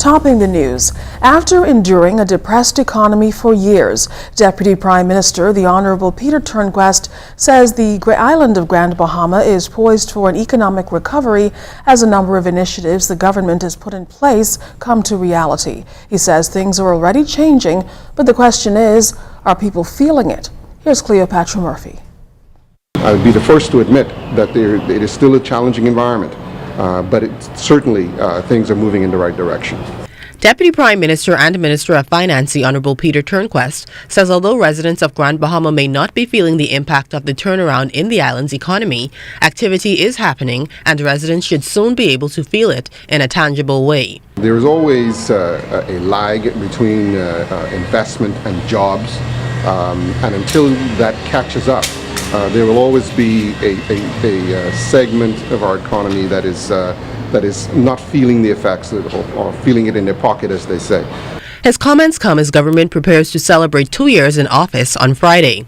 Topping the news, after enduring a depressed economy for years, Deputy Prime Minister, the Honorable Peter Turnquest, says the island of Grand Bahama is poised for an economic recovery as a number of initiatives the government has put in place come to reality. He says things are already changing, but the question is, are people feeling it? Here's Cleopatra Murphy. I would be the first to admit that it is still a challenging environment. But certainly things are moving in the right direction. Deputy Prime Minister and Minister of Finance, the Honorable Peter Turnquest, says although residents of Grand Bahama may not be feeling the impact of the turnaround in the island's economy, activity is happening and residents should soon be able to feel it in a tangible way. There is always a lag between investment and jobs, and until that catches up, there will always be a segment of our economy that is not feeling the effects or feeling it in their pocket, as they say. His comments come as government prepares to celebrate 2 years in office on Friday.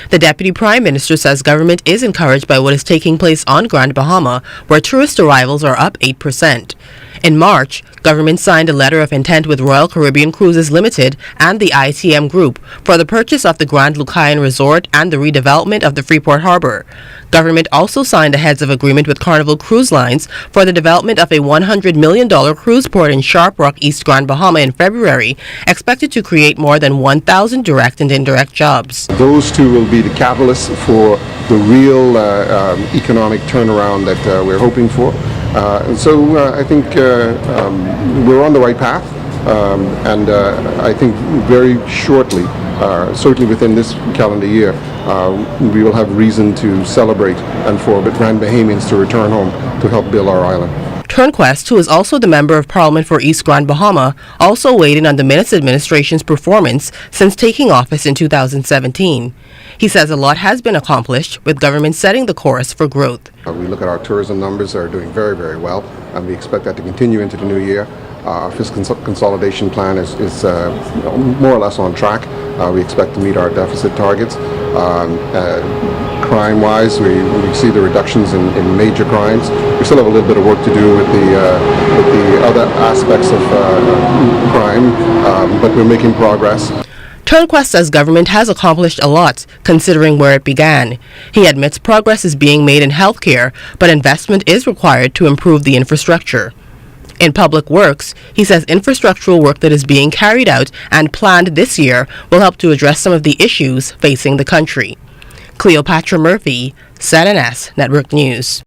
The Deputy Prime Minister says government is encouraged by what is taking place on Grand Bahama, where tourist arrivals are up 8%. In March, government signed a letter of intent with Royal Caribbean Cruises Limited and the Dp.M Group for the purchase of the Grand Lucayan Resort and the redevelopment of the Freeport Harbor. Government also signed a heads of agreement with Carnival Cruise Lines for the development of a $100 million cruise port in Sharp Rock, East Grand Bahama in February, expected to create more than 1,000 direct and indirect jobs. Those two will be the catalysts for the real economic turnaround that we're hoping for. And so I think we're on the right path, and I think very shortly, certainly within this calendar year, we will have reason to celebrate and for Grand Bahamians to return home to help build our island. Turnquest, who is also the Member of Parliament for East Grand Bahama, also weighed in on the Minutes administration's performance since taking office in 2017. He says a lot has been accomplished, with government setting the course for growth. We look at our tourism numbers are doing very, very well, and we expect that to continue into the new year. Our fiscal consolidation plan is more or less on track. We expect to meet our deficit targets. Crime-wise, we see the reductions in major crimes. We still have a little bit of work to do with the other aspects of crime, but we're making progress. Turnquest says government has accomplished a lot, considering where it began. He admits progress is being made in healthcare, but investment is required to improve the infrastructure. In public works, he says infrastructural work that is being carried out and planned this year will help to address some of the issues facing the country. Cleopatra Murphy, ZNS Network News.